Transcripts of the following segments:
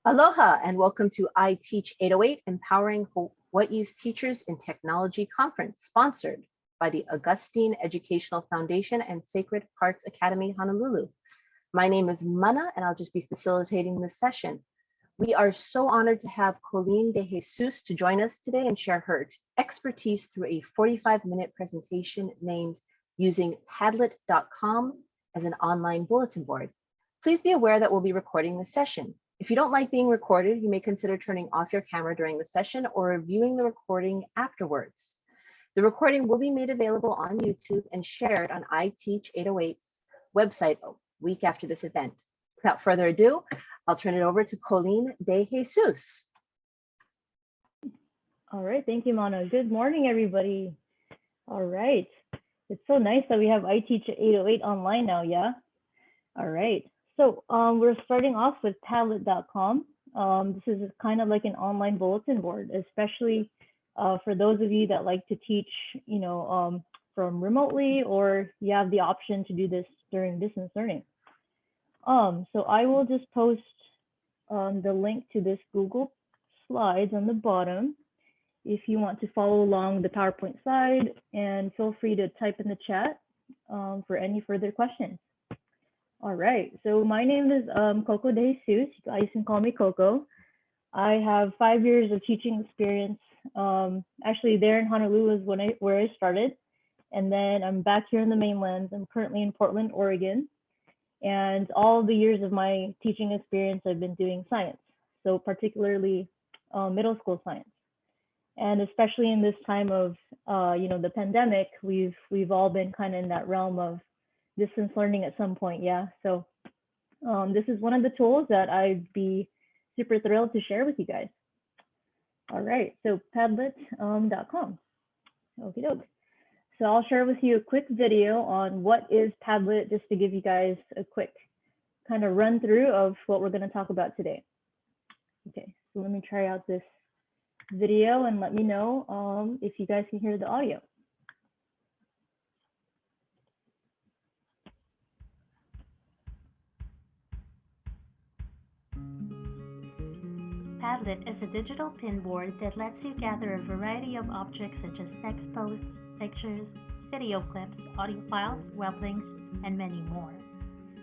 Aloha and welcome to iTeach808, Empowering Hawaii's Teachers in Technology Conference, sponsored by the Augustine Educational Foundation and Sacred Hearts Academy, Honolulu. My name is Mana, and I'll just be facilitating this session. We are so honored to have Kolyne de Jesus to join us today and share her expertise through a 45-minute presentation named Using Padlet.com as an Online Bulletin Board. Please be aware that we'll be recording this session. If you don't like being recorded, you may consider turning off your camera during the session or reviewing the recording afterwards. The recording will be made available on YouTube and shared on iTeach808's website a week after this event. Without further ado, I'll turn it over to Kolyne de Jesus. All right, thank you, Mana. Good morning, everybody. All right, it's so nice that we have iTeach808 online now, yeah? All right, so we're starting off with Padlet.com. This is kind of like an online bulletin board, especially for those of you that like to teach, from remotely, or you have the option to do this during distance learning. So I will just post the link to this Google Slides on the bottom if you want to follow along the PowerPoint slide, and feel free to type in the chat for any further questions. All right, so my name is Coco de Jesus. You guys can call me Coco. I have 5 years of teaching experience. Actually, there in Honolulu is where I started, and then I'm back here in the mainland. I'm currently in Portland, Oregon. And all the years of my teaching experience, I've been doing science, so particularly middle school science. And especially in this time of, the pandemic, we've all been kind of in that realm of distance learning at some point, yeah. So this is one of the tools that I'd be super thrilled to share with you guys. All right, so Padlet.com. Okie doke. So I'll share with you a quick video on what is Padlet, just to give you guys a quick kind of run through of what we're going to talk about today. Okay, so let me try out this video and let me know if you guys can hear the audio. Padlet is a digital pinboard that lets you gather a variety of objects such as text posts, pictures, video clips, audio files, web links, and many more.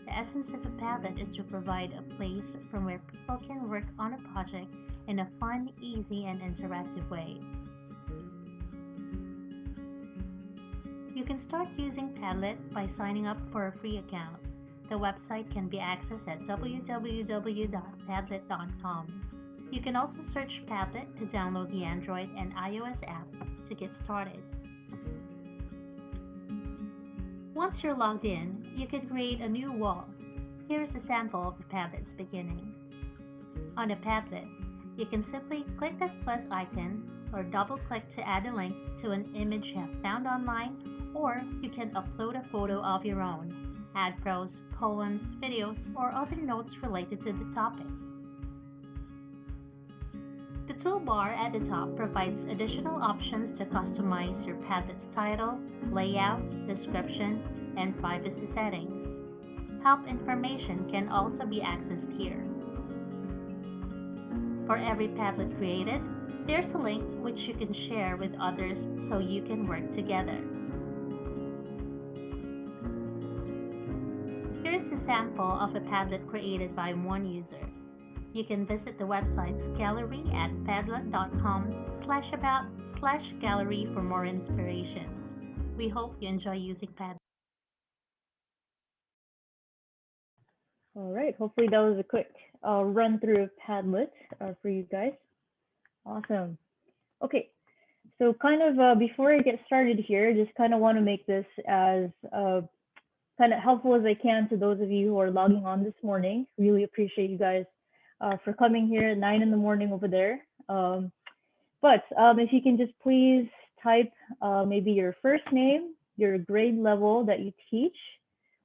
The essence of a Padlet is to provide a place from where people can work on a project in a fun, easy, and interactive way. You can start using Padlet by signing up for a free account. The website can be accessed at www.padlet.com. You can also search Padlet to download the Android and iOS app to get started. Once you're logged in, you can create a new wall. Here's a sample of the Padlet's beginning. On a Padlet, you can simply click this plus icon or double-click to add a link to an image you have found online, or you can upload a photo of your own, add prose, poems, videos, or other notes related to the topic. The toolbar at the top provides additional options to customize your Padlet's title, layout, description, and privacy settings. Help information can also be accessed here. For every Padlet created, there's a link which you can share with others so you can work together. Here's a sample of a Padlet created by one user. You can visit the website's gallery at padlet.com/about/gallery for more inspiration. We hope you enjoy using Padlet. All right, hopefully that was a quick run through of Padlet for you guys. Awesome. Okay, so kind of before I get started here, just kind of want to make this as kind of helpful as I can to those of you who are logging on this morning. Really appreciate you guys for coming here at 9 in the morning over there. But if you can just please type maybe your first name, your grade level that you teach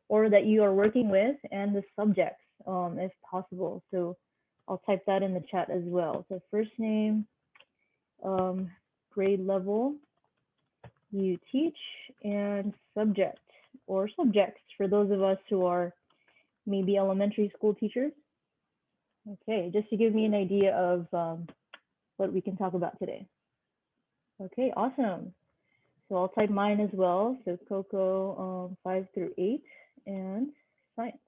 or that you are working with, and the subjects if possible. So I'll type that in the chat as well. So first name, grade level you teach, and subject or subjects for those of us who are maybe elementary school teachers. Okay, just to give me an idea of what we can talk about today. Okay, awesome. So I'll type mine as well. So Coco 5 through 8 and science.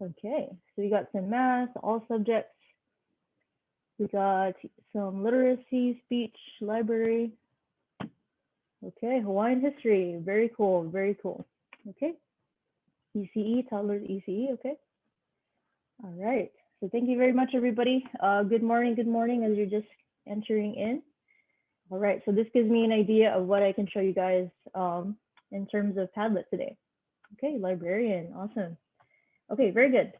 Okay, so we got some math, all subjects. We got some literacy, speech, library. Okay, Hawaiian history, very cool, very cool. Okay, ECE, toddlers ECE, okay. All right, so thank you very much, everybody. Good morning, as you're just entering in. All right, so this gives me an idea of what I can show you guys in terms of Padlet today. Okay, librarian, awesome. Okay, very good.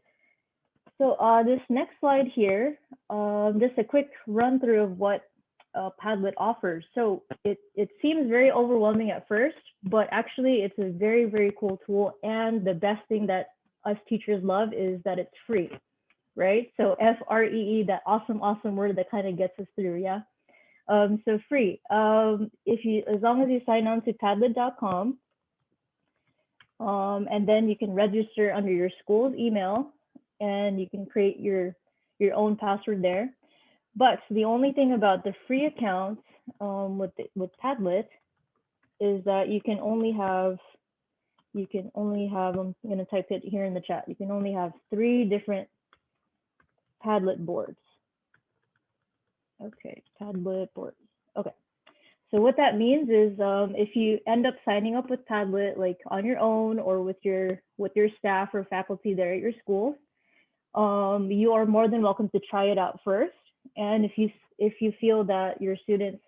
So this next slide here, just a quick run through of what Padlet offers. So it seems very overwhelming at first, but actually it's a very, very cool tool. And the best thing that us teachers love is that it's free, right? So FREE, that awesome, awesome word that kind of gets us through, yeah? So free, as long as you sign on to padlet.com, and then you can register under your school's email and you can create your own password there. But the only thing about the free account with Padlet is that you can only have, I'm going to type it here in the chat. You can only have 3 different Padlet boards. Okay, Padlet boards. Okay. So what that means is if you end up signing up with Padlet like on your own or with your staff or faculty there at your school, you are more than welcome to try it out first. And if you feel that your students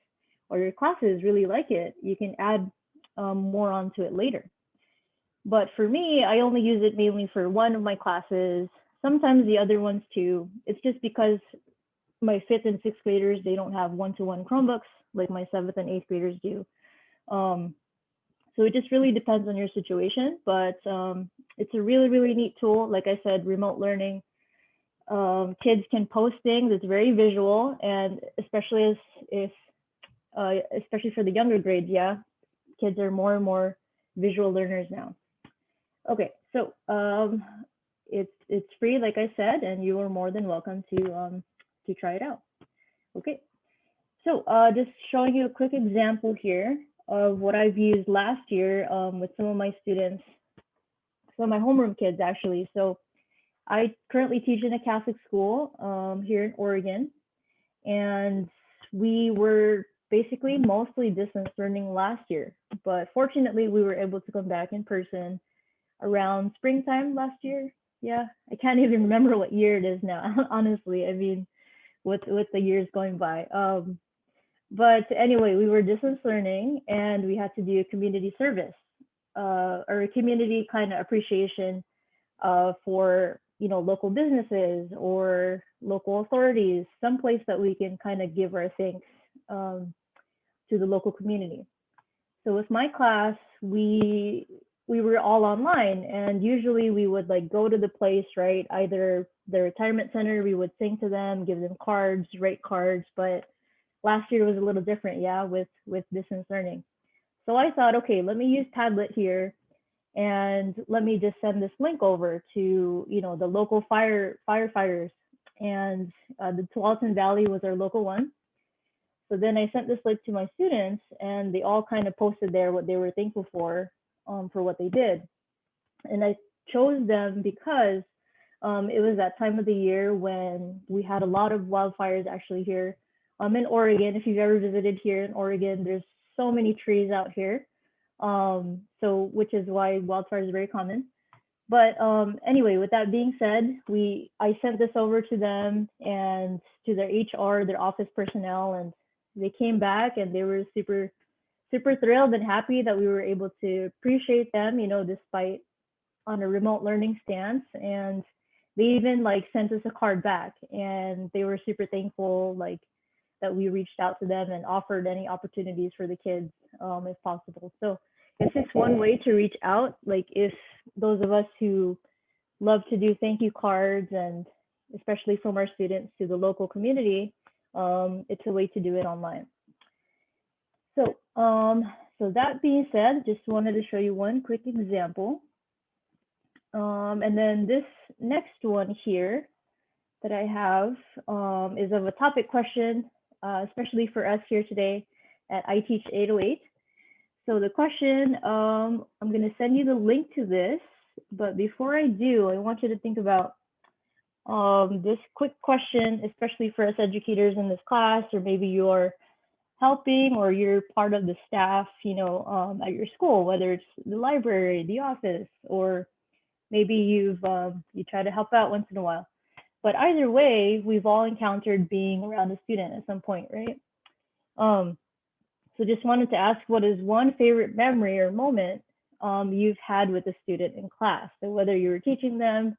or your classes really like it, you can add more onto it later. But for me, I only use it mainly for one of my classes, sometimes the other ones too. It's just because my 5th and 6th graders, they don't have one-to-one Chromebooks like my 7th and 8th graders do. So it just really depends on your situation, but it's a really, really neat tool. Like I said, remote learning. Kids can post things. It's very visual, and especially especially for the younger grades, yeah, kids are more and more visual learners now. Okay, so it's free, like I said, and you are more than welcome to try it out. Okay, so just showing you a quick example here of what I've used last year with some of my students, some of my homeroom kids actually. So I currently teach in a Catholic school here in Oregon, and we were basically mostly distance learning last year, but fortunately we were able to come back in person around springtime last year. Yeah, I can't even remember what year it is now, honestly. I mean, with the years going by. But anyway, we were distance learning and we had to do a community service or a community kind of appreciation for, you know, local businesses or local authorities, someplace that we can kind of give our thanks to the local community. So with my class, we were all online, and usually we would like go to the place, right? Either the retirement center, we would sing to them, give them cards, write cards. But last year was a little different, yeah, with distance learning. So I thought, okay, let me use Padlet here, and let me just send this link over to, you know, the local firefighters, and the Tualatin Valley was our local one. So then I sent this link to my students, and they all kind of posted there what they were thankful for what they did. And I chose them because it was that time of the year when we had a lot of wildfires actually here in Oregon. If you've ever visited here in Oregon, there's so many trees out here. So which is why wildfires are very common. But anyway, with that being said, I sent this over to them and to their HR, their office personnel, and they came back and they were super, super thrilled and happy that we were able to appreciate them, you know, despite on a remote learning stance. And they even like sent us a card back, and they were super thankful, like that we reached out to them and offered any opportunities for the kids if possible. So it's just one way to reach out. Like if those of us who love to do thank you cards, and especially from our students to the local community, it's a way to do it online. So, so that being said, just wanted to show you one quick example. And then this next one here that I have is of a topic question, especially for us here today at iTeach808. So the question, I'm going to send you the link to this, but before I do, I want you to think about this quick question, especially for us educators in this class, or maybe you're helping or you're part of the staff, at your school, whether it's the library, the office, or maybe you try to help out once in a while. But either way, we've all encountered being around a student at some point, right? So just wanted to ask, what is one favorite memory or moment you've had with a student in class? So whether you were teaching them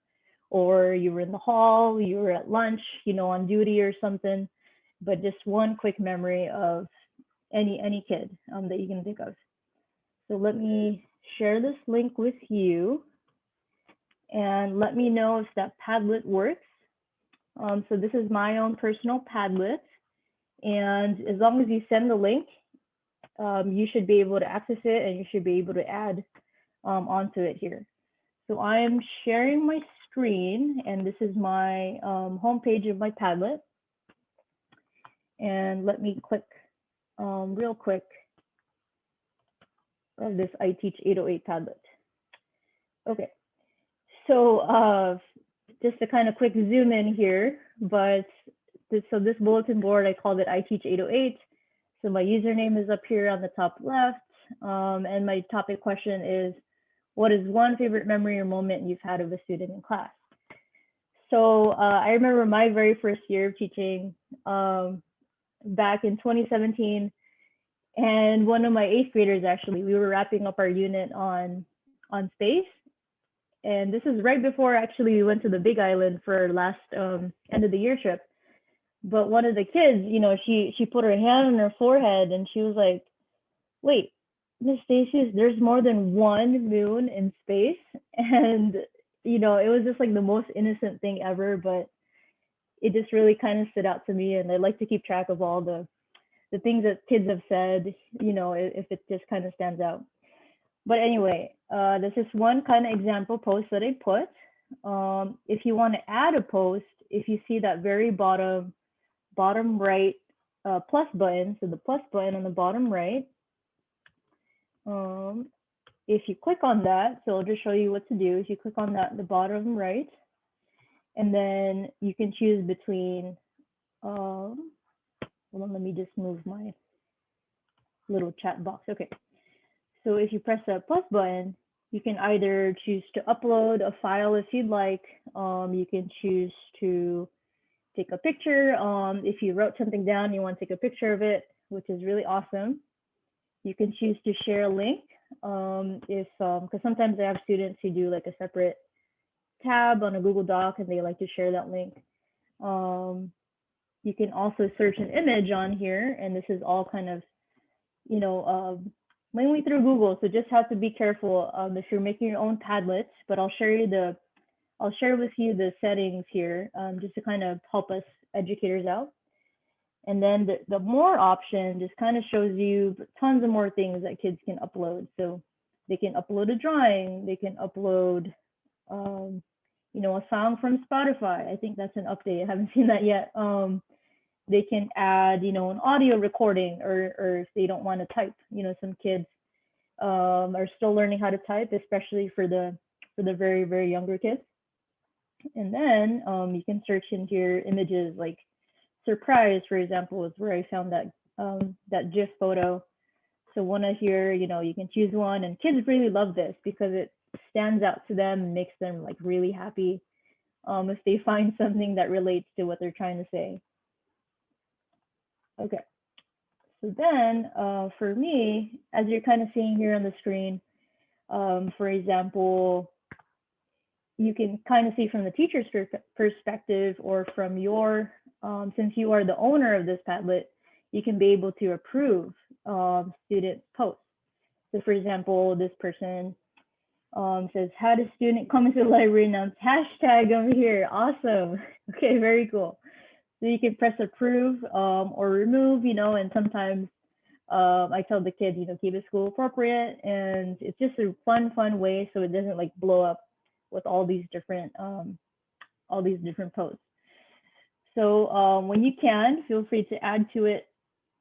or you were in the hall, you were at lunch, on duty or something, but just one quick memory of any kid that you can think of. So let me share this link with you and let me know if that Padlet works. So this is my own personal Padlet, and as long as you send the link, you should be able to access it and you should be able to add onto it here. So I am sharing my screen, and this is my home page of my Padlet. And let me click real quick of this iTeach808 Padlet. Okay, so just a kind of quick zoom in here, but this bulletin board, I called it iTeach808. So my username is up here on the top left, and my topic question is, what is one favorite memory or moment you've had of a student in class? So I remember my very first year of teaching back in 2017, and one of my 8th graders, actually, we were wrapping up our unit on space. And this is right before actually we went to the Big Island for our last end of the year trip. But one of the kids, she put her hand on her forehead and she was like, wait, Miss Stacy, there's more than one moon in space. And, it was just like the most innocent thing ever, but it just really kind of stood out to me. And I like to keep track of all the things that kids have said, if it just kind of stands out. But anyway, this is one kind of example post that I put. If you want to add a post, if you see that very bottom right plus button, so the plus button on the bottom right, if you click on that, so I'll just show you what to do. If you click on that, the bottom right, and then you can choose between, hold on, let me just move my little chat box. Okay. So if you press the plus button, you can either choose to upload a file if you'd like. You can choose to take a picture. If you wrote something down, you want to take a picture of it, which is really awesome. You can choose to share a link. Because sometimes I have students who do like a separate tab on a Google Doc and they like to share that link. You can also search an image on here, and this is all kind of, mainly through Google. So just have to be careful if you're making your own Padlets, but I'll share with you the settings here just to kind of help us educators out. And then the more option just kind of shows you tons of more things that kids can upload. So they can upload a drawing, they can upload, a song from Spotify. I think that's an update. I haven't seen that yet. They can add, an audio recording, or if they don't want to type, some kids are still learning how to type, especially for the very, very younger kids. And then you can search into your images, like surprise, for example, is where I found that GIF photo. So one of here, you can choose one, and kids really love this because it stands out to them and makes them like really happy if they find something that relates to what they're trying to say. Okay, so then for me, as you're kind of seeing here on the screen, for example, you can kind of see from the teacher's perspective, or from your, since you are the owner of this Padlet, you can be able to approve student posts. So for example, this person says, had a student come into the library announced hashtag over here. Awesome. Okay, very cool. So you can press approve or remove, and sometimes I tell the kids, keep it school appropriate, and it's just a fun way so it doesn't like blow up with all these different posts. So when you can, feel free to add to it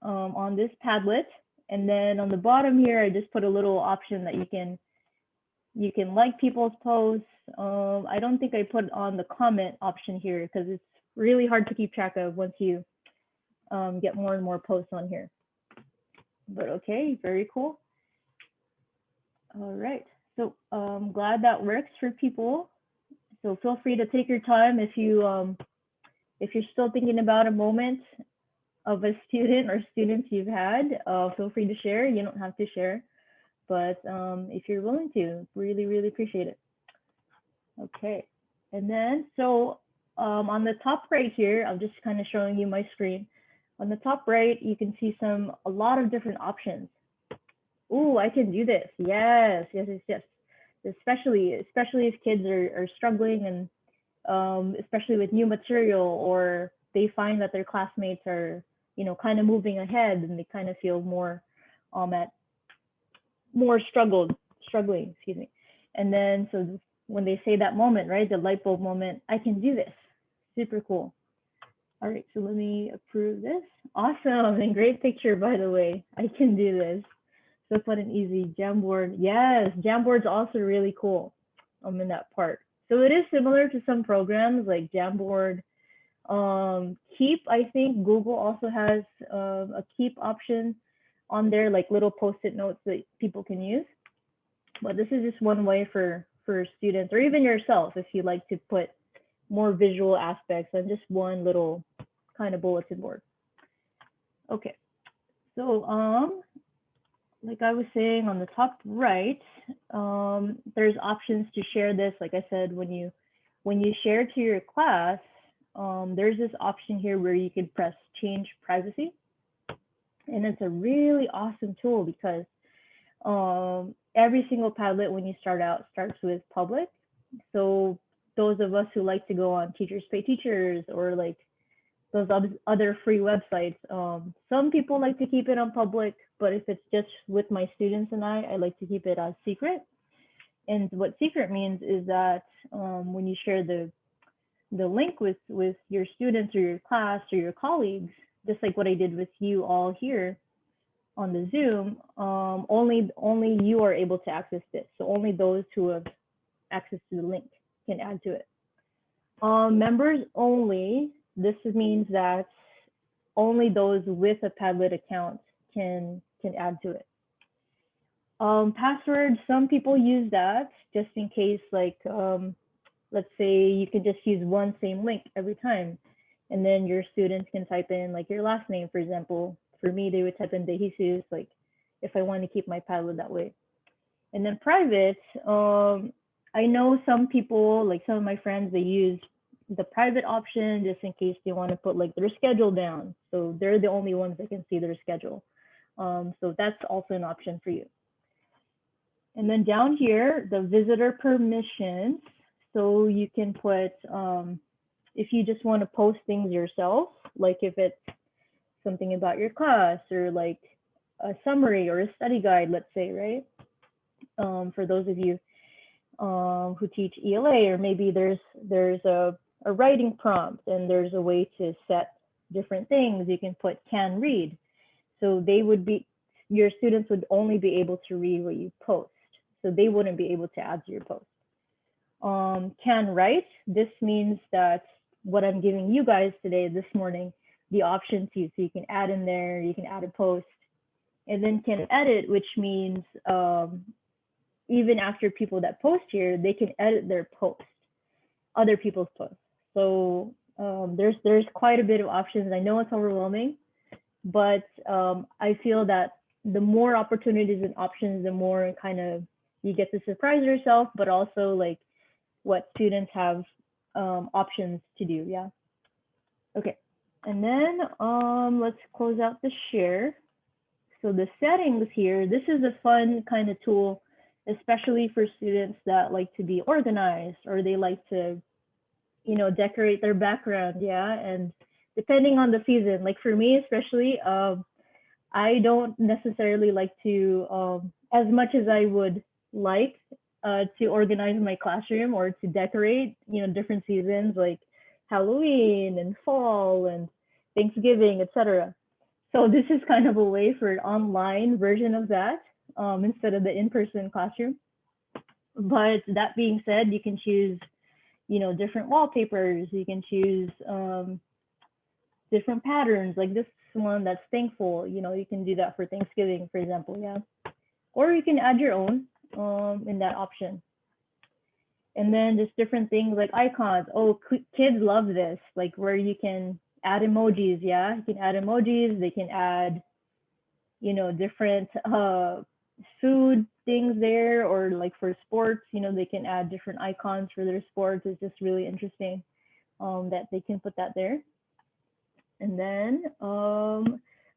on this Padlet. And then on the bottom here, I just put a little option that you can like people's posts. I don't think I put on the comment option here because it's really hard to keep track of once you get more and more posts on here. But okay, very cool. All right, so I'm glad that works for people. So feel free to take your time if you're still thinking about a moment of a student or students you've had. Feel free to share. You don't have to share, but if you're willing to, really appreciate it. Okay, and then so on the top right here, I'm just kind of showing you my screen. On the top right, you can see a lot of different options. Oh, I can do this. Yes. Especially if kids are struggling, and especially with new material, or they find that their classmates are, kind of moving ahead, and they kind of feel more struggling, excuse me. And then so when they say that moment, right, the light bulb moment, I can do this. Super cool. All right, so let me approve this. Awesome, and great picture, by the way. I can do this. So fun and easy. Jamboard, yes, Jamboard's also really cool in that part. So it is similar to some programs like Jamboard. Keep, I think Google also has a Keep option on there, like little post-it notes that people can use. But this is just one way for students, or even yourself, if you like to put more visual aspects on just one little kind of bulletin board. Okay, so like I was saying, on the top right, there's options to share this. Like I said, when you share to your class, there's this option here where you can press change privacy. And it's a really awesome tool because every single Padlet when you start out starts with public. So those of us who like to go on Teachers Pay Teachers or like those other free websites, some people like to keep it on public, but if it's just with my students and I like to keep it as secret. And what secret means is that when you share the link with your students or your class or your colleagues, just like what I did with you all here on the Zoom, only you are able to access this. So only those who have access to the link can add to it. Members only, this means that only those with a Padlet account can add to it. Password, some people use that just in case, like, let's say you can just use one same link every time, and then your students can type in like your last name, for example. For me, they would type in De Jesus, like if I want to keep my Padlet that way. And then private, I know some people, like some of my friends, they use the private option just in case they want to put like their schedule down. So they're the only ones that can see their schedule. So that's also an option for you. And then down here, the visitor permissions. So you can put, if you just want to post things yourself, like if it's something about your class or like a summary or a study guide, let's say, right? For those of you who teach ELA, or maybe there's a writing prompt and there's a way to set different things. You can put can read. So your students would only be able to read what you post. So they wouldn't be able to add to your post. Can write, this means that what I'm giving you guys today, this morning, the option to, so you can add in there, you can add a post. And then can edit, which means even after people that post here, they can edit their post, other people's posts. So there's quite a bit of options. I know it's overwhelming, but I feel that the more opportunities and options, the more kind of you get to surprise yourself, but also like what students have options to do. Yeah. Okay. And then let's close out the share. So the settings here, this is a fun kind of tool, especially for students that like to be organized or they like to, decorate their background. Yeah. And depending on the season, like for me, especially, I don't necessarily like to, as much as I would like, to organize my classroom or to decorate, different seasons like Halloween and fall and Thanksgiving, etc. So this is kind of a way for an online version of that instead of the in-person classroom. But that being said, you can choose, different wallpapers. You can choose different patterns, like this one that's thankful. You can do that for Thanksgiving, for example, yeah. Or you can add your own in that option. And then just different things like icons. Oh, kids love this, like where you can add emojis, yeah. You can add emojis. They can add, different food things there, or like for sports, they can add different icons for their sports. It's just really interesting that they can put that there. And then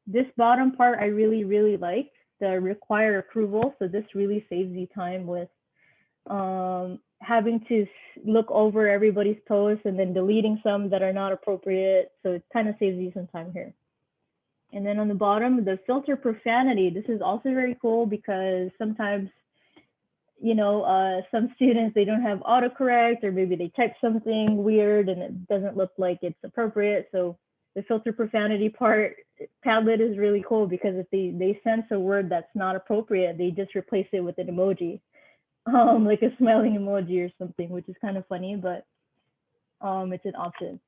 this bottom part I really, really like, the require approval. So this really saves you time with having to look over everybody's posts and then deleting some that are not appropriate. So it kind of saves you some time here. And then on the bottom, the filter profanity. This is also very cool because sometimes, some students, they don't have autocorrect, or maybe they type something weird and it doesn't look like it's appropriate. So the filter profanity part, Padlet is really cool because if they sense a word that's not appropriate, they just replace it with an emoji, like a smiling emoji or something, which is kind of funny, but it's an option.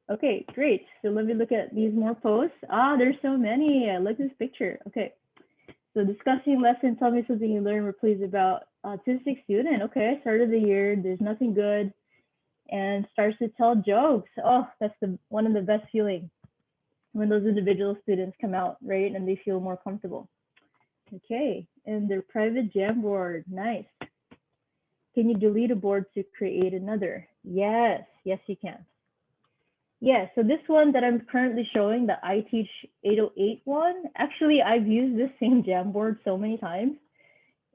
Okay, great. So let me look at these more posts. There's so many. I like this picture. Okay. So discussing lesson, tell me something you learned or pleased about autistic student. Okay, start of the year, there's nothing good, and starts to tell jokes. Oh, that's one of the best feelings when those individual students come out, right? And they feel more comfortable. Okay, and their private Jamboard, nice. Can you delete a board to create another? Yes, yes you can. Yeah, so this one that I'm currently showing, the iTeach808 one, actually I've used this same Jamboard so many times.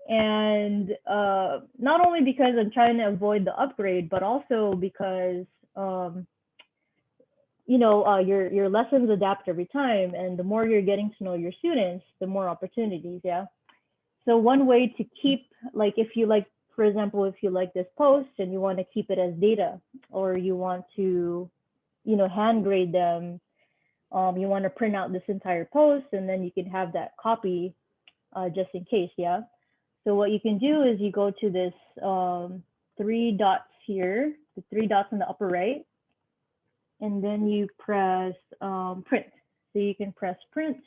And not only because I'm trying to avoid the upgrade, but also because your lessons adapt every time, and the more you're getting to know your students, the more opportunities, yeah. So one way to keep, like if you like, for example, if you like this post and you want to keep it as data, or you want to, hand grade them, you want to print out this entire post, and then you can have that copy just in case, yeah. So what you can do is you go to this 3 dots here, the 3 dots in the upper right, and then you press print. So you can press print,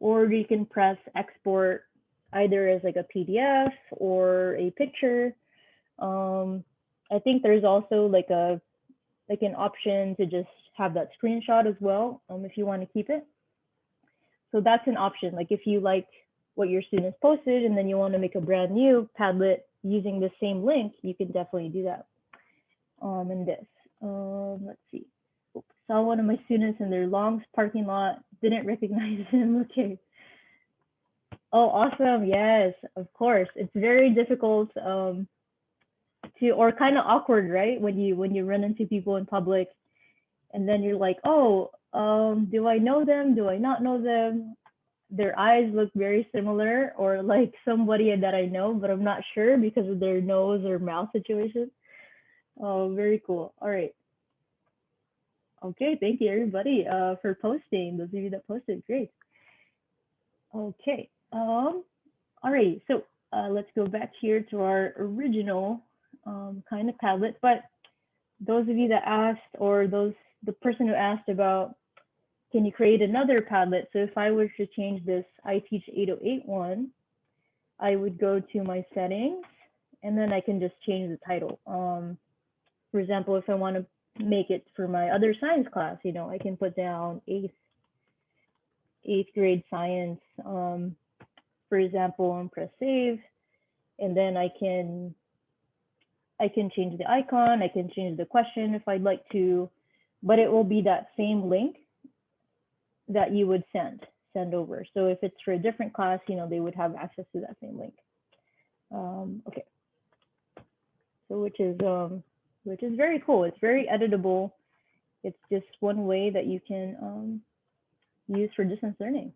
or you can press export either as like a PDF or a picture. I think there's also like an option to just have that screenshot as well, if you want to keep it. So that's an option. Like if you like what your students posted and then you want to make a brand new Padlet using the same link, you can definitely do that. And this, let's see. Oops, saw one of my students in their long parking lot, didn't recognize him. Okay. Oh, awesome. Yes, of course. It's very difficult or kind of awkward, right? When you run into people in public and then you're like, oh, do I know them? Do I not know them? Their eyes look very similar, or like somebody that I know, but I'm not sure because of their nose or mouth situation. Oh, very cool. All right. Okay, thank you everybody for posting. Those of you that posted, great. Okay. All right. So let's go back here to our original kind of Padlet. But those of you that asked, or the person who asked about, can you create another Padlet? So if I were to change this iTeach808 one, I would go to my settings, and then I can just change the title. For example, if I want to make it for my other science class, I can put down eighth grade science, for example, and press save. And then I can change the icon, I can change the question if I'd like to, but it will be that same link that you would send over. So if it's for a different class, they would have access to that same link. Okay. So which is very cool. It's very editable. It's just one way that you can use for distance learning,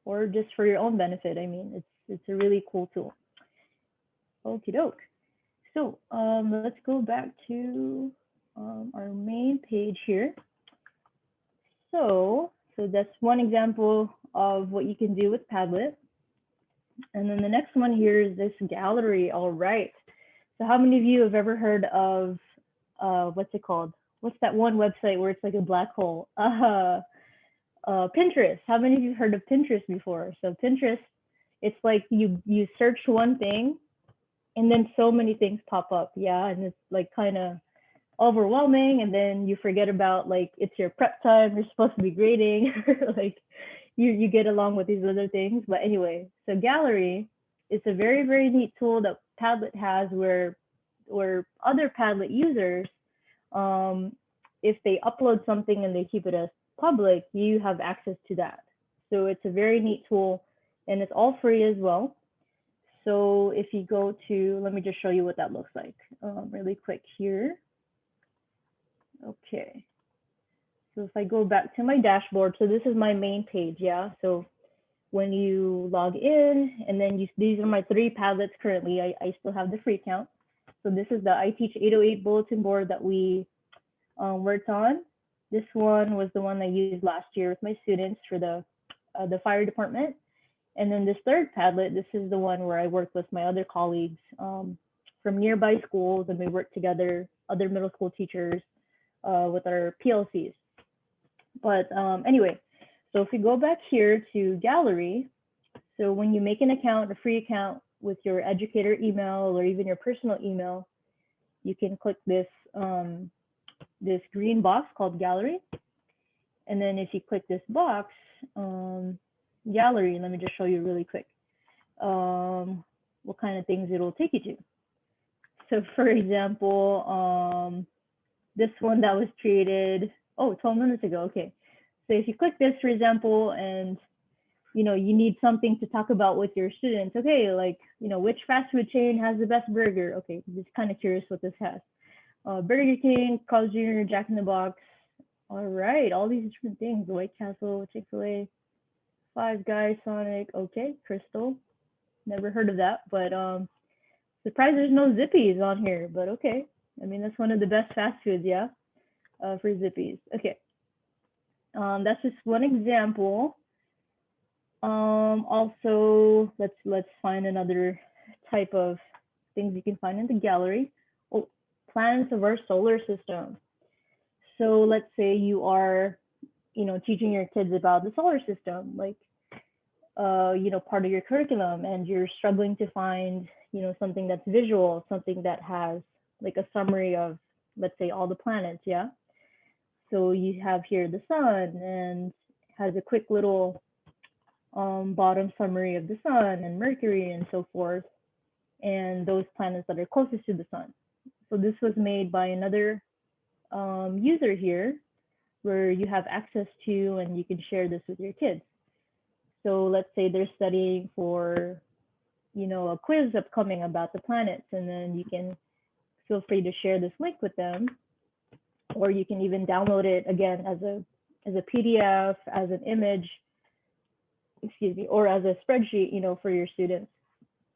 or just for your own benefit. I mean, it's a really cool tool. Okie doke. So let's go back to our main page here. So that's one example of what you can do with Padlet. And then the next one here is this gallery. All right. So how many of you have ever heard of, what's it called? What's that one website where it's like a black hole? Pinterest. How many of you have heard of Pinterest before? So Pinterest, it's like you search one thing and then so many things pop up. Yeah. And it's like kind of overwhelming, and then you forget about like it's your prep time, you're supposed to be grading, like you get along with these other things. But anyway, so gallery is a very, very neat tool that Padlet has where other Padlet users, if they upload something and they keep it as public, you have access to that. So it's a very neat tool, and it's all free as well. So if you go to, let me just show you what that looks like really quick here. Okay, so if I go back to my dashboard, so this is my main page, yeah? So when you log in, and then these are my 3 Padlets currently. I still have the free account. So this is the iTeach808 bulletin board that we worked on. This one was the one I used last year with my students for the fire department. And then this third Padlet, this is the one where I worked with my other colleagues from nearby schools, and we worked together, other middle school teachers, with our PLCs. But anyway, so if we go back here to gallery, so when you make an account, a free account with your educator email or even your personal email, you can click this this green box called gallery. And then if you click this box, gallery, let me just show you really quick what kind of things it'll take you to. So for example, this one that was created, 12 minutes ago, okay. So if you click this, for example, and you need something to talk about with your students, okay, like, which fast food chain has the best burger? Okay, just kind of curious what this has. Burger King, Carl's Jr., Jack in the Box. All right, all these different things, White Castle, Chick-fil-A, Five Guys, Sonic, okay, Crystal. Never heard of that, but surprised there's no Zippies on here, but okay. I mean, that's one of the best fast foods, yeah, for Zippies. Okay, that's just one example. Also, let's find another type of things you can find in the gallery. Oh, planets of our solar system. So let's say you are, teaching your kids about the solar system, like, part of your curriculum, and you're struggling to find, something that's visual, something that has like a summary of, let's say, all the planets, yeah? So you have here the sun, and has a quick little bottom summary of the sun and Mercury and so forth, and those planets that are closest to the sun. So this was made by another user here, where you have access to, and you can share this with your kids. So let's say they're studying for, a quiz upcoming about the planets, and then you can feel free to share this link with them, or you can even download it again as a PDF, as an image, or as a spreadsheet, for your students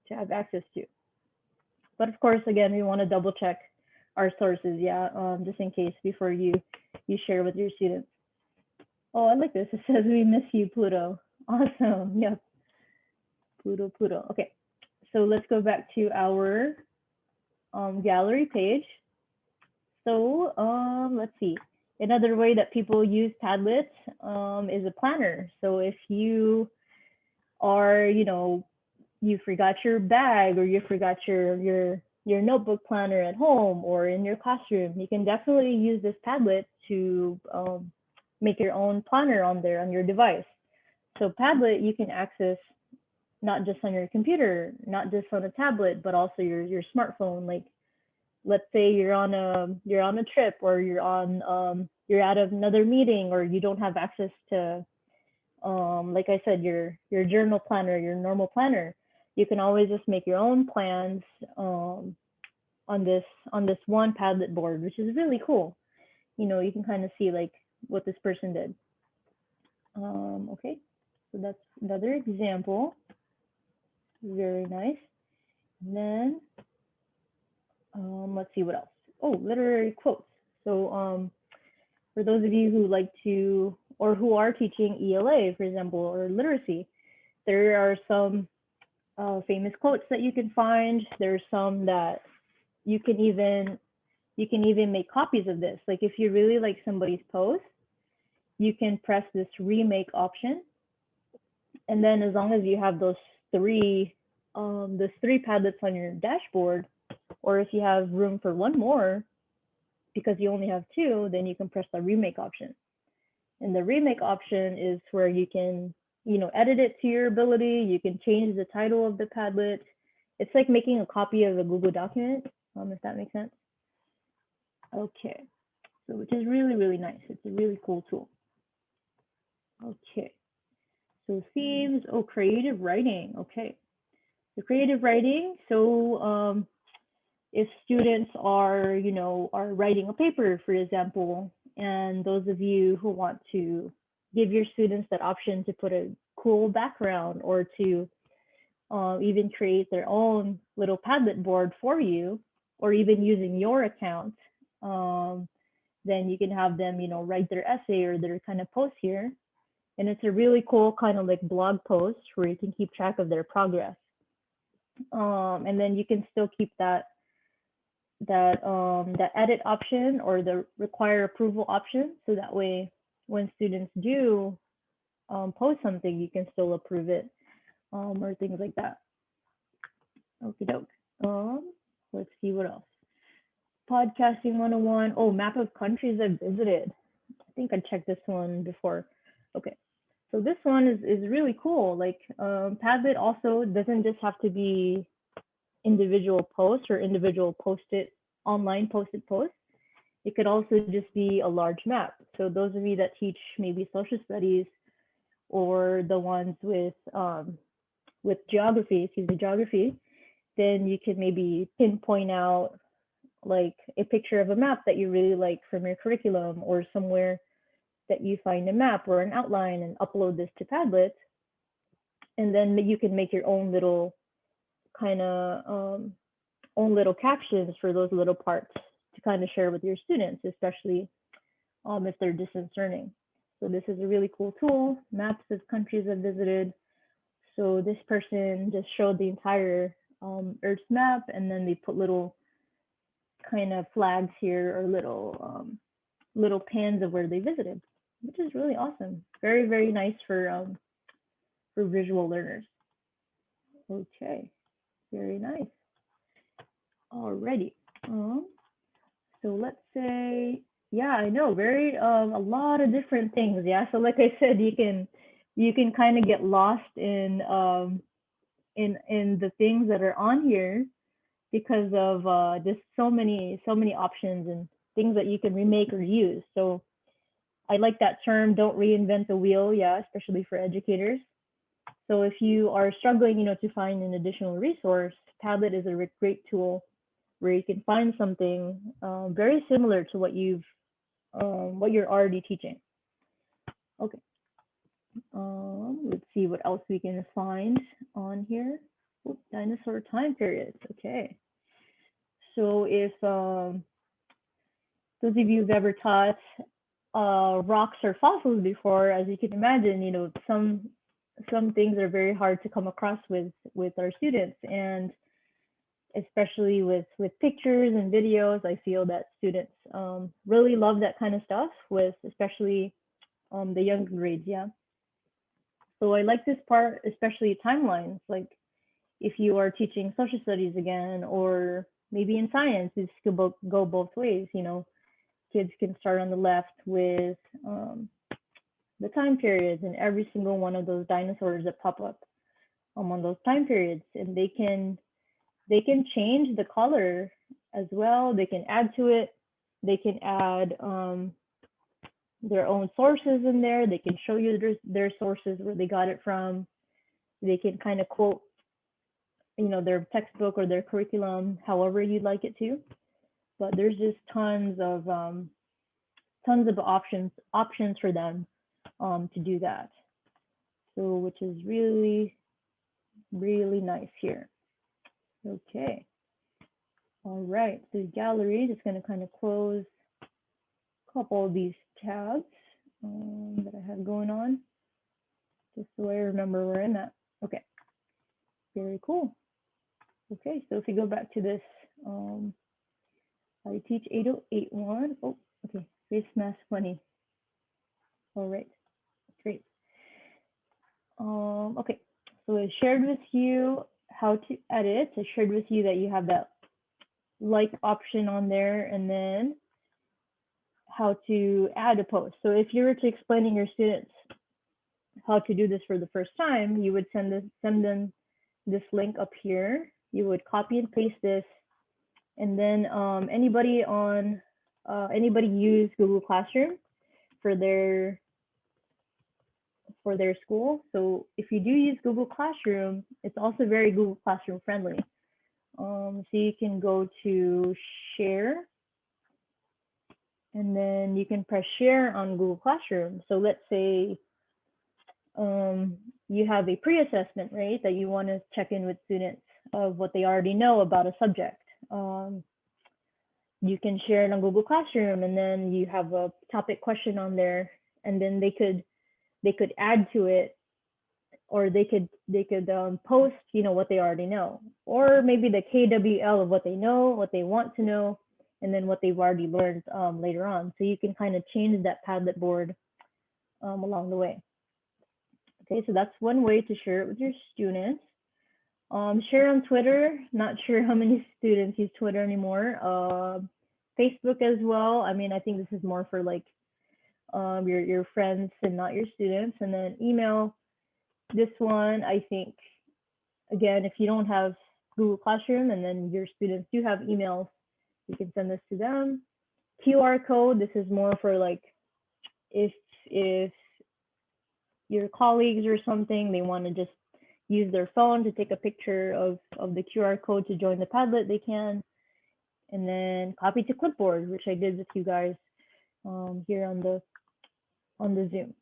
to have access to. But of course, again, we want to double check our sources, yeah, just in case before you share with your students. Oh, I like this. It says, "We miss you, Pluto." Awesome. Yep. Pluto. Okay. So let's go back to our gallery page. So let's see. Another way that people use Padlet is a planner. So if you are, you forgot your bag, or you forgot your notebook planner at home or in your classroom, you can definitely use this Padlet to make your own planner on there on your device. So Padlet you can access not just on your computer, not just on a tablet, but also your smartphone. Like, let's say you're on a trip, or you're at another meeting, or you don't have access to, like I said, your journal planner, your normal planner. You can always just make your own plans on this one Padlet board, which is really cool. You can kind of see like what this person did. Okay, so that's another example. Very nice. And then let's see what else. Oh, literary quotes. So for those of you who like to, or who are teaching ELA, for example, or literacy, there are some famous quotes that you can find. There's some that you can even make copies of this. Like if you really like somebody's post, you can press this remake option, and then as long as you have three those three Padlets on your dashboard, or if you have room for one more because you only have two, then you can press the remake option. And the remake option is where you can, edit it to your ability. You can change the title of the Padlet. It's like making a copy of a Google document, if that makes sense. Okay, so which is really, really nice. It's a really cool tool. Okay, so themes, creative writing. Okay, so creative writing. So if students are, are writing a paper, for example, and those of you who want to give your students that option to put a cool background or to even create their own little Padlet board for you, or even using your account, then you can have them, write their essay or their kind of post here. And it's a really cool kind of like blog post where you can keep track of their progress. And then you can still keep that edit option or the require approval option, so that way when students do post something, you can still approve it, or things like that. Okie doke. Let's see what else. Podcasting 101. Oh, map of countries I've visited. I think I checked this one before. Okay, so this one is really cool. Like Padlet also doesn't just have to be individual posts or individual online posted posts. It could also just be a large map. So those of you that teach maybe social studies, or the ones with geography, then you could maybe pinpoint out like a picture of a map that you really like from your curriculum, or somewhere that you find a map or an outline, and upload this to Padlet. And then you can make your own little kind of own little captions for those little parts to kind of share with your students, especially if they're distance learning. So this is a really cool tool. Maps of countries I've visited. So this person just showed the entire Earth's map, and then they put little kind of flags here, or little pins of where they visited, which is really awesome. Very, very nice for visual learners. Okay, very nice. Alrighty. So let's say, yeah, I know, very a lot of different things. Yeah, so like I said, you can kind of get lost in the things that are on here, because of just so many options and things that you can remake or use. So I like that term, don't reinvent the wheel. Yeah, especially for educators. So if you are struggling, to find an additional resource, Padlet is a great tool where you can find something very similar to what you're already teaching. Okay. Let's see what else we can find on here. Oops, dinosaur time periods. Okay. So if those of you who've ever taught rocks or fossils before, as you can imagine, some things are very hard to come across with our students, and especially with pictures and videos, I feel that students really love that kind of stuff, with especially the younger grades. Yeah. So I like this part, especially timelines. Like if you are teaching social studies again, or maybe in science, this could go both ways. Kids can start on the left with the time periods and every single one of those dinosaurs that pop up on those time periods, and they can change the color as well. They can add to it. They can add their own sources in there. They can show you their sources, where they got it from. They can kind of quote, their textbook or their curriculum, however you'd like it to. But there's just tons of options for them to do that. So, which is really, really nice here. Okay. All right. So gallery, just going to kind of close a couple of these tabs that I have going on, just so I remember where I'm at. Okay. Very cool. Okay. So if we go back to this iTeach808 one. Oh, okay. Face mask funny. All right. Great. Okay. So I shared with you how to edit. I shared with you that you have that like option on there, and then how to add a post. So if you were to explaining your students how to do this for the first time, you would send them this link up here. You would copy and paste this, and then anybody use Google Classroom for their school. So if you do use Google Classroom, it's also very Google Classroom friendly. So you can go to share, and then you can press share on Google Classroom. So let's say you have a pre-assessment, right, that you want to check in with students of what they already know about a subject. You can share it on Google Classroom, and then you have a topic question on there, and then they could add to it, or they could post, what they already know, or maybe the KWL of what they know, what they want to know, and then what they've already learned later on. So you can kind of change that Padlet board along the way. Okay, so that's one way to share it with your students. Share on Twitter. Not sure how many students use Twitter anymore. Facebook as well. I mean, I think this is more for like your friends and not your students. And then email. This one, I think, again, if you don't have Google Classroom and then your students do have emails, you can send this to them. QR code. This is more for like if your colleagues or something, they want to just use their phone to take a picture of the QR code to join the Padlet, they can. And then copy to clipboard, which I did with you guys here on the Zoom.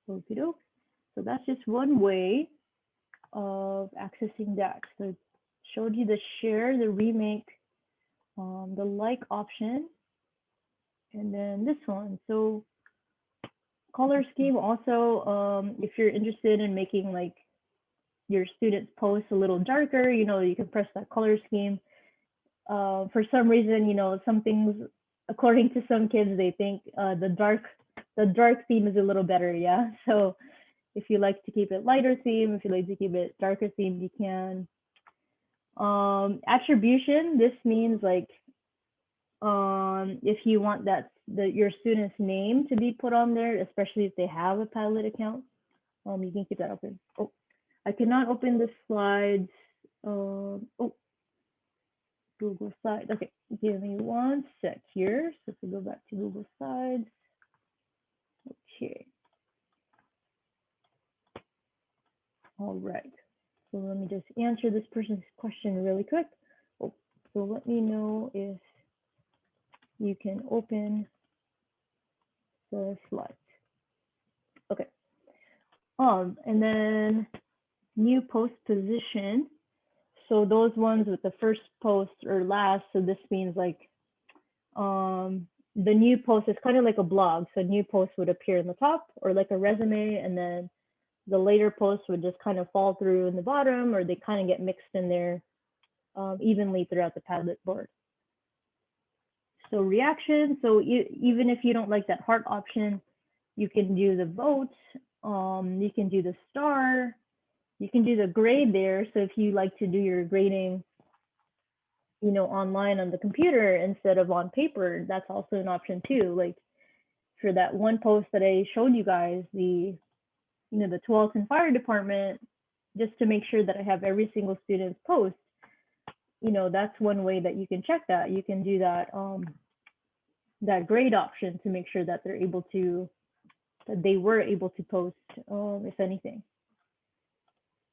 Okey-doke. So that's just one way of accessing that. So I showed you the share, the remake, the like option, and then this one. So color scheme also, if you're interested in making like your students' posts a little darker, you can press that color scheme. For some reason, some things, according to some kids, they think the dark theme is a little better, yeah. So if you like to keep it lighter theme, if you like to keep it darker theme, you can. Attribution, this means like if you want your student's name to be put on there, especially if they have a Padlet account, you can keep that open. Oh, I cannot open the slides. Oh, Google Slides. Okay, give me one sec here. So if we go back to Google Slides. Okay. All right. So let me just answer this person's question really quick. Oh, so let me know if you can open the slides. Okay. And then new post position. So those ones with the first post or last. So this means like the new post is kind of like a blog. So new post would appear in the top, or like a resume, and then the later posts would just kind of fall through in the bottom, or they kind of get mixed in there evenly throughout the Padlet board. So reaction, so even if you don't like that heart option, you can do the vote, you can do the star, you can do the grade there. So if you like to do your grading, online on the computer instead of on paper, that's also an option too. Like for that one post that I showed you guys, the 12th Fire Department, just to make sure that I have every single student's post, that's one way that you can check that. You can do that that grade option to make sure that they were able to post, if anything.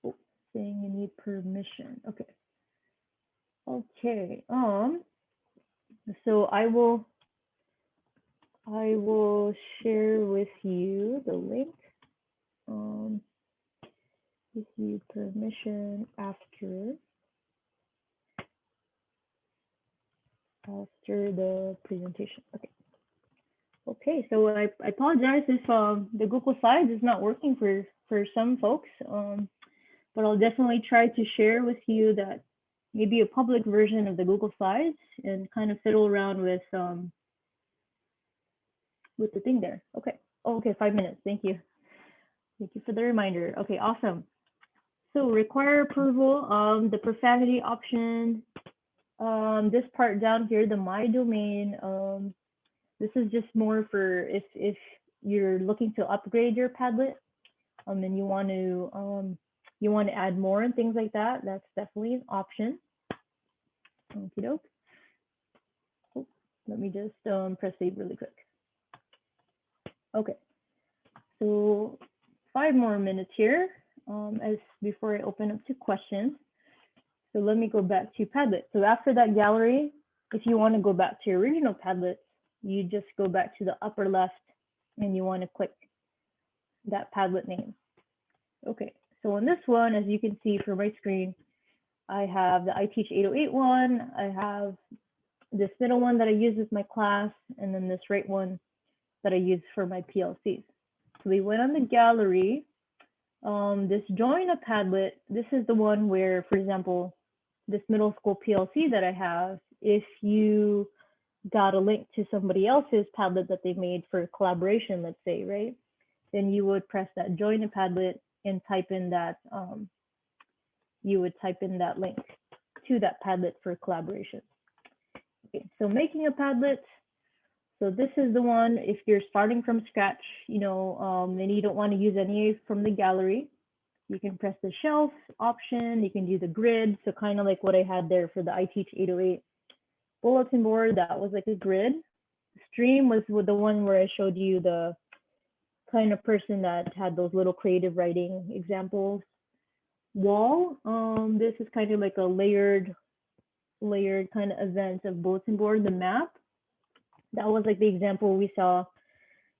Oh, saying you need permission. Okay. Okay. So I will share with you the link. Give you permission after. after the presentation. Okay. Okay, so I apologize if the Google Slides is not working for some folks, but I'll definitely try to share with you that maybe a public version of the Google Slides and kind of fiddle around with the thing there. Okay. Oh, okay, 5 minutes. Thank you. Thank you for the reminder. Okay, awesome. So require approval, the profanity option, this part down here, the my domain, this is just more for if you're looking to upgrade your Padlet, and you want to add more and things like that. That's definitely an option. Okie doke. Oh, let me just press save really quick. Okay, so 5 more minutes here as before I open up to questions. So let me go back to Padlet. So after that gallery, if you want to go back to your original Padlet, you just go back to the upper left and you want to click that Padlet name. Okay, so on this one, as you can see from my screen, I have the iTeach808 one, I have this middle one that I use with my class, and then this right one that I use for my PLCs. So we went on the gallery. This join a Padlet, this is the one where, for example, this middle school PLC that I have, if you got a link to somebody else's Padlet that they made for collaboration, let's say, right? Then you would press that join a Padlet and type in that, you would type in that link to that Padlet for collaboration. Okay, so making a Padlet. So this is the one, if you're starting from scratch, and you don't want to use any from the gallery, you can press the shelf option, you can do the grid. So kind of like what I had there for the iTeach808 bulletin board, that was like a grid. Stream was the one where I showed you the kind of person that had those little creative writing examples. Wall, this is kind of like a layered kind of event of bulletin board. The map, that was like the example we saw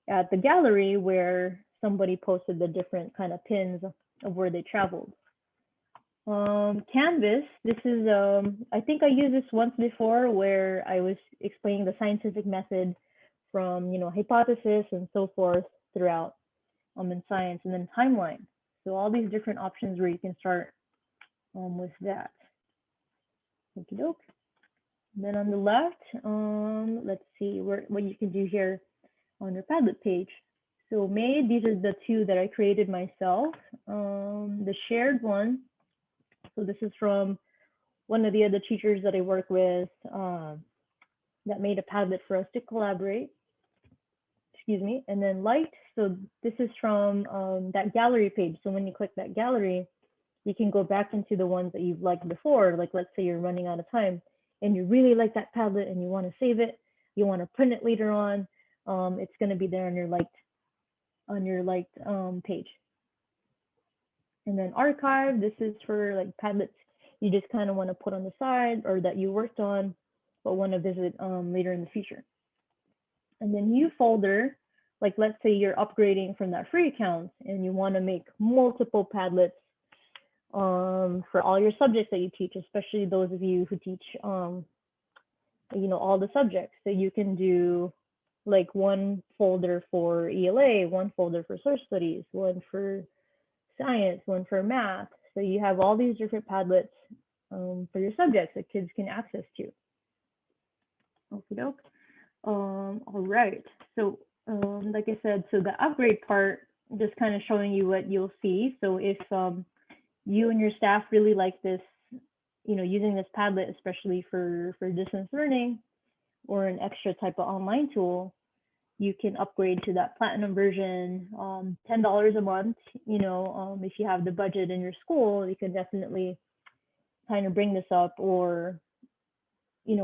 at the gallery where somebody posted the different kind of pins of where they traveled. Canvas, this is, I think I used this once before where I was explaining the scientific method from, hypothesis and so forth throughout in science, and then timeline. So all these different options where you can start with that. Okie doke. Then on the left, let's see what you can do here on your Padlet page. So made, these are the 2 that I created myself. The shared one, so this is from one of the other teachers that I work with that made a Padlet for us to collaborate. Excuse me. And then liked, so this is from that gallery page. So when you click that gallery, you can go back into the ones that you've liked before. Like let's say you're running out of time and you really like that Padlet and you want to save it, you want to print it later on, it's going to be there on your liked page. And then archive, this is for like Padlets you just kind of want to put on the side or that you worked on but want to visit later in the future. And then new folder, like let's say you're upgrading from that free account and you want to make multiple Padlets for all your subjects that you teach, especially those of you who teach all the subjects. So you can do like one folder for ELA, one folder for social studies, one for science, one for math. So you have all these different Padlets for your subjects that kids can access to. Okie doke. All right. So like I said, so the upgrade part, just kind of showing you what you'll see. So if you and your staff really like this, using this Padlet, especially for distance learning or an extra type of online tool, you can upgrade to that platinum version, $10 a month. If you have the budget in your school, you can definitely kind of bring this up, or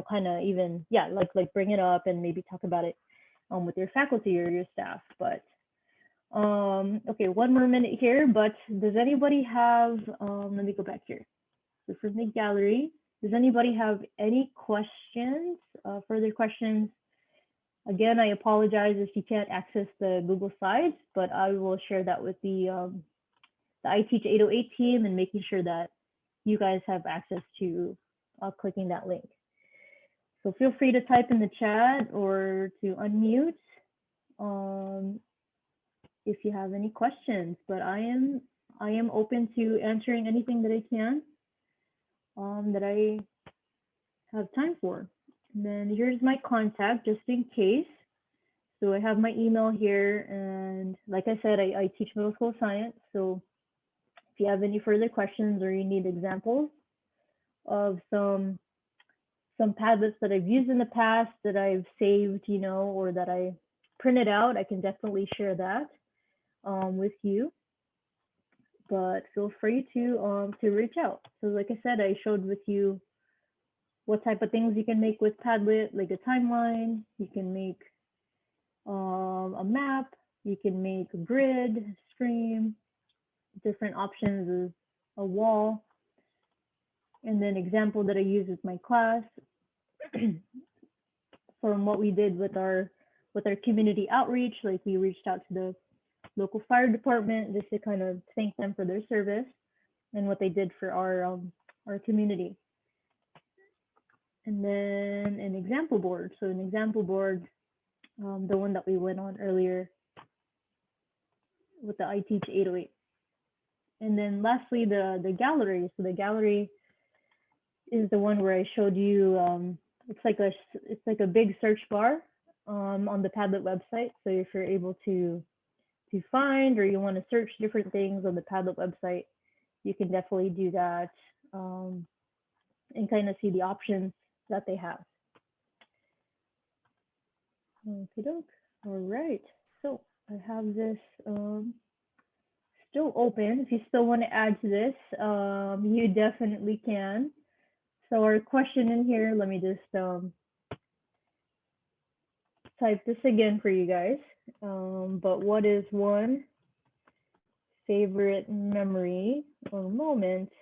kind of even like bring it up and maybe talk about it with your faculty or your staff. But okay, 1 more minute here. But does anybody have? Let me go back here. So from the gallery, does anybody have any questions? Further questions? Again, I apologize if you can't access the Google Slides, but I will share that with the iTeach808 team and making sure that you guys have access to clicking that link. So feel free to type in the chat or to unmute if you have any questions. But I am open to answering anything that I can, that I have time for. And then here's my contact just in case. So I have my email here, and like I said, I teach middle school science. So if you have any further questions or you need examples of some Padlets that I've used in the past that I've saved, you know, or that I printed out, I can definitely share that with you. But feel free to reach out. So like I said, I showed with you what type of things you can make with Padlet, like a timeline. You can make a map. You can make a grid, stream, different options of a wall. And then example that I use with my class from what we did with our community outreach, like we reached out to the local fire department just to kind of thank them for their service and what they did for our community. And then an example board. So an example board, the one that we went on earlier with the iTeach808. And then lastly, the gallery. So the gallery is the one where I showed you. It's like a big search bar on the Padlet website. So if you're able to find, or you want to search different things on the Padlet website, you can definitely do that and kind of see the options that they have. Okey-doke. All right. So I have this still open. If you still want to add to this, you definitely can. So our question in here, let me just type this again for you guys. But what is one favorite memory or moment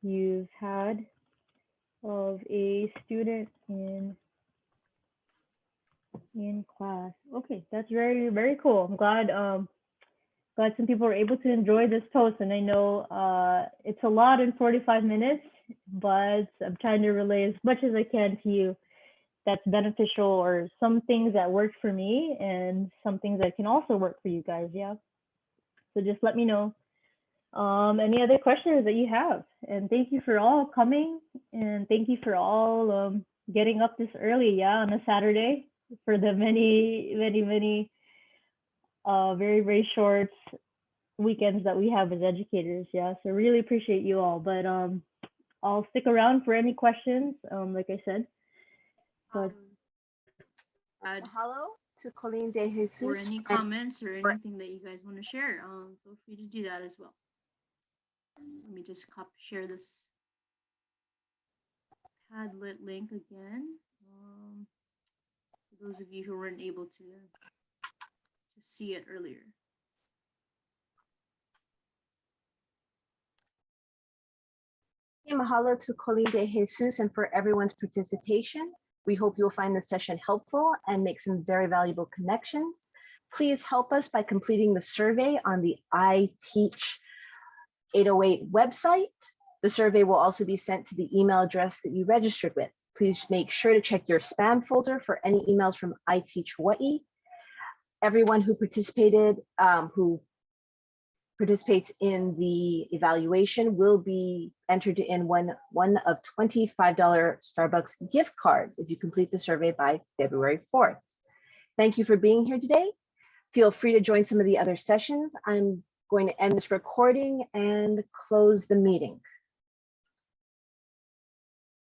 you've had of a student in class? Okay, that's very, very cool. I'm glad glad some people were able to enjoy this post, and I know it's a lot in 45 minutes, but I'm trying to relay as much as I can to you that's beneficial, or some things that worked for me and some things that can also work for you guys. Yeah, so just let me know any other questions that you have. And thank you for all coming, and thank you for all getting up this early, yeah, on a Saturday for the many very, very short weekends that we have as educators. Yeah, so really appreciate you all. But I'll stick around for any questions, like I said. But Mahalo to Kolyne de Jesus. Or any comments or anything that you guys want to share, feel free to do that as well. Let me just share this Padlet link again. For those of you who weren't able to see it earlier. Mahalo to Kolyne de Jesus and for everyone's participation. We hope you'll find this session helpful and make some very valuable connections. Please help us by completing the survey on the iTeach808 website. The survey will also be sent to the email address that you registered with. Please make sure to check your spam folder for any emails from iTeach Hawaii. Everyone who participated, who participates in the evaluation will be entered in one of $25 Starbucks gift cards if you complete the survey by February 4th. Thank you for being here today. Feel free to join some of the other sessions. I'm going to end this recording and close the meeting.